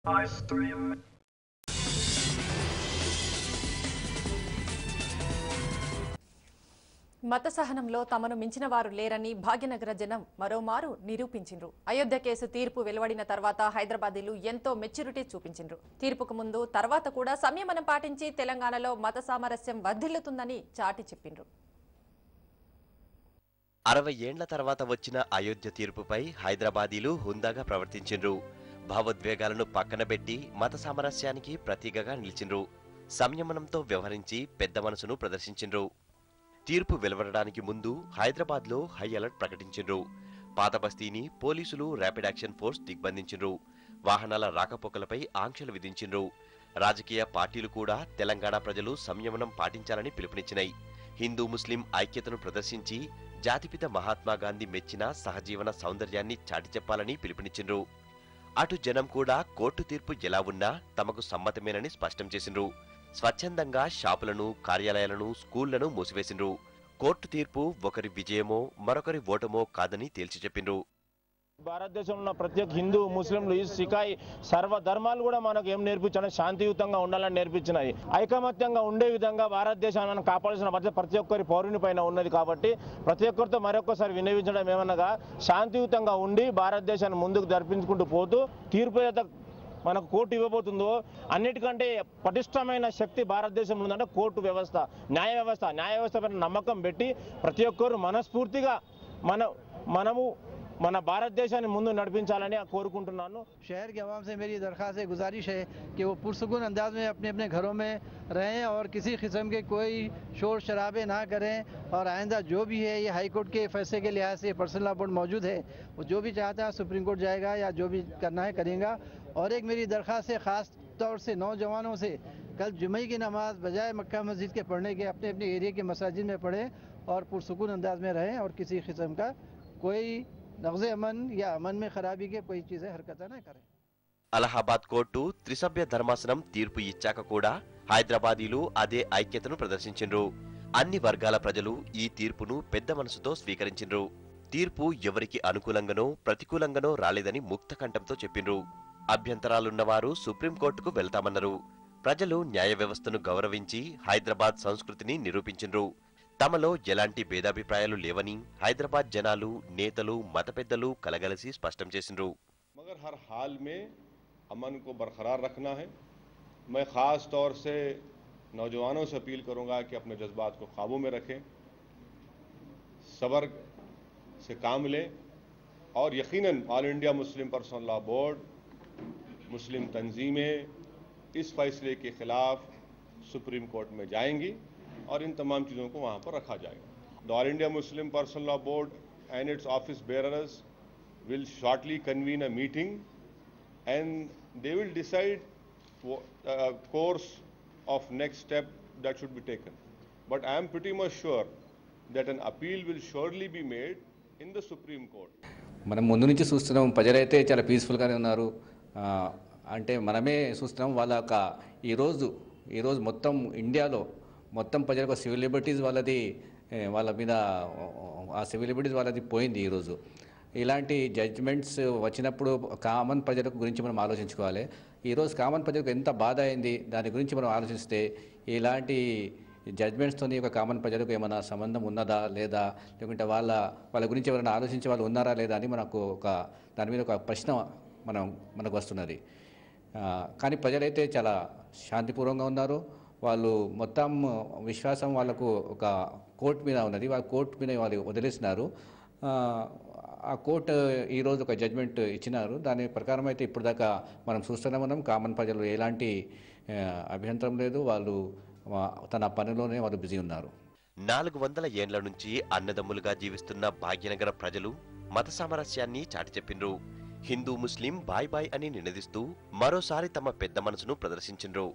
మత సహనంలో తమను మించిన వారు లేరని భాగ్యనగర జనం మరోమారు నిరూపించిండ్రు. అయోధ్య కేసు తీర్పు వెలువడిన తర్వాత హైదరాబాదీలు ఎంతో మెచ్యూరిటీ చూపించిండ్రు. తీర్పుకు ముందు తర్వాత కూడా సంయమనం పాటించి తెలంగాణలో మత సామరస్యం వర్ధిల్లుతుందని చాటి చెప్పిండ్రు. 60 ఏండ్ల తర్వాత వచ్చిన అయోధ్య తీర్పుపై హైదరాబాదీలు హుందాగా ప్రవర్తించిండ్రు. భావోద్వేగాలను పక్కనబెట్టి మత సామరస్యానికి ప్రతీకగా నిలిచిండ్రు. సంయమనంతో వ్యవహరించి పెద్ద మనసును ప్రదర్శించిండ్రు. తీర్పు వెలువడడానికి ముందు హైదరాబాద్లో హై అలర్ట్ ప్రకటించిండ్రు. పాత బస్తీని పోలీసులు ర్యాపిడ్ యాక్షన్ ఫోర్స్ దిగ్బంధించిండ్రు. వాహనాల రాకపోకలపై ఆంక్షలు విధించిండ్రు. రాజకీయ పార్టీలు కూడా తెలంగాణ ప్రజలు సంయమనం పాటించాలని పిలుపునిచ్చినాయి. హిందూ ముస్లిం ఐక్యతను ప్రదర్శించి జాతిపిత మహాత్మాగాంధీ మెచ్చిన సహజీవన సౌందర్యాన్ని చాటి చెప్పాలని పిలుపునిచ్చిండ్రు. అటు జనం కూడా కోర్టు తీర్పు ఎలా ఉన్నా తమకు సమ్మతమేనని స్పష్టం చేసిండ్రు. స్వచ్ఛందంగా షాపులను, కార్యాలయాలను, స్కూళ్లను మూసివేసిండ్రు. కోర్టు తీర్పు ఒకరి విజయమో మరొకరి ఓటమో కాదని తేల్చి చెప్పిండ్రు. భారతదేశంలో ఉన్న ప్రతి ఒక్క హిందూ, ముస్లింలు, సిఖాయి సర్వ ధర్మాలు కూడా మనకు ఏం నేర్పించాలని శాంతియుతంగా ఉండాలని నేర్పించినాయి. ఐకమత్యంగా ఉండే విధంగా భారతదేశాన్ని మనం కాపాడాల్సిన బాధ్యత ప్రతి ఒక్కరి పౌరుని పైన ఉన్నది. కాబట్టి ప్రతి ఒక్కరితో మరొకసారి విన్నవించడం ఏమనగా శాంతియుతంగా ఉండి భారతదేశాన్ని ముందుకు జరిపించుకుంటూ పోతూ తీర్పు మనకు కోర్టు ఇవ్వబోతుందో అన్నిటికంటే పటిష్టమైన శక్తి భారతదేశంలో ఉందంటే కోర్టు వ్యవస్థ, న్యాయ వ్యవస్థ పైన నమ్మకం పెట్టి ప్రతి ఒక్కరు మనస్ఫూర్తిగా మనము మన భారతదేశాన్ని ముందు నడిపించాలని కోరుకుంటున్నాను. शहर के आवाम से मेरी दरख्वास्त है, गुजारिश है कि वो पुरसुकून अंदाज में अपने अपने घरों में रहें और किसी किस्म के कोई शोर शराबे ना करें। और आइंदा जो भी है ये हाई कोर्ट के फैसले के लिहाज से पर्सनल लॉ बोर्ड मौजूद है, वो जो भी चाहता है सुप्रीम कोर्ट जाएगा या जो भी करना है करेगा। और एक मेरी दरख्वास्त है ख़ास तौर से नौजवानों से, कल जुमे की नमाज बजाय मक्का मस्जिद के पढ़ने के अपने अपने एरिया के मसाजिद में पढ़ें और पुरसुकून अंदाज में रहें और किसी किस्म का कोई नग़्ज़े अमन या अमन में खराबी के कोई चीजें हरकत न करें. అలహాబాద్ కోర్టు త్రిసభ్య ధర్మాసనం తీర్పు ఇచ్చాక కూడా హైదరాబాదీలు అదే ఐక్యతను ప్రదర్శించిండ్రు. అన్ని వర్గాల ప్రజలు ఈ తీర్పును పెద్ద మనసుతో స్వీకరించిండ్రు. తీర్పు ఎవరికి అనుకూలంగానో ప్రతికూలంగానో రాలేదని ముక్త కంఠంతో చెప్పిండ్రు. అభ్యంతరాలున్నవారు సుప్రీంకోర్టుకు వెళ్తామన్నారు. ప్రజలు న్యాయ వ్యవస్థను గౌరవించి హైదరాబాద్ సంస్కృతిని నిరూపించిండ్రు. తమలో ఎలాంటి భేదాభిప్రాయాలు లేవని హైదరాబాద్ జనాలు, నేతలు, మత పెద్దలు కలగలిసి స్పష్టం చేసిండ్రు. मगर हर हाल में अमन को बरकरार रखना है. मैं ख़ास तौर से नौजवानों से अपील करूंगा कि अपने जज्बात को काबू में रखें, सब्र से काम लें और यकीनन All India Muslim Personal Law Board, Muslim तंजीमें इस फैसले के ख़िलाफ़ सुप्रीम कोर्ट में जाएंगी और इन तमाम चीज़ों को वहाँ पर रखा जाएगा. The all India Muslim Personal Law board and it's office bearers will shortly convene a meeting and they will decide course of next step that should be taken. But I am pretty much sure that an appeal will surely be made in the Supreme Court. మనం ముందు నుంచి చూస్తున్నాం, ప్రజలైతే చాలా పీస్ఫుల్గానే ఉన్నారు. అంటే మనమే చూస్తున్నాం వాళ్ళ ఈరోజు మొత్తం ఇండియాలో మొత్తం ప్రజలకు సివిల్ లిబర్టీస్ వాళ్ళ మీద ఆ సివిల్ లిబర్టీస్ వాళ్ళది పోయింది. ఈరోజు ఇలాంటి జడ్జ్మెంట్స్ వచ్చినప్పుడు కామన్ ప్రజలకు గురించి మనం ఆలోచించుకోవాలి. ఈరోజు కామన్ ప్రజలకు ఎంత బాధ అయింది దాని గురించి మనం ఆలోచిస్తే ఇలాంటి జడ్జ్మెంట్స్తో ఒక కామన్ ప్రజలకు ఏమైనా సంబంధం ఉన్నదా లేదా, లేకుంటే వాళ్ళ గురించి ఎవరైనా ఆలోచించే వాళ్ళు ఉన్నారా లేదా అని మనకు దాని మీద ఒక ప్రశ్న మనకు వస్తున్నది. కానీ ప్రజలైతే చాలా శాంతిపూర్వకంగా ఉన్నారు. వాళ్ళు మొత్తం విశ్వాసం వాళ్ళకు ఒక కోర్టు మీద ఉన్నది. వాళ్ళ కోర్టు మీద వాళ్ళు వదిలేసినారు. ఆ కోర్టు ఈరోజు ఒక జడ్జ్మెంట్ ఇచ్చినారు. దాని ప్రకారం అయితే ఇప్పుడు దాకా మనం చూస్తున్నాం, కామన్ ప్రజలు ఎలాంటి అభ్యంతరం లేదు. వాళ్ళు తన పనిలోనే వాళ్ళు బిజీ ఉన్నారు. 400 ఏండ్ల నుంచి అన్నదమ్ములుగా జీవిస్తున్న భాగ్యనగర ప్రజలు మత సామరస్యాన్ని చాటి చెప్పిండ్రు. హిందూ ముస్లిం బాయ్ బాయ్ అని నినదిస్తూ మరోసారి తమ పెద్ద మనసును ప్రదర్శించిండ్రు.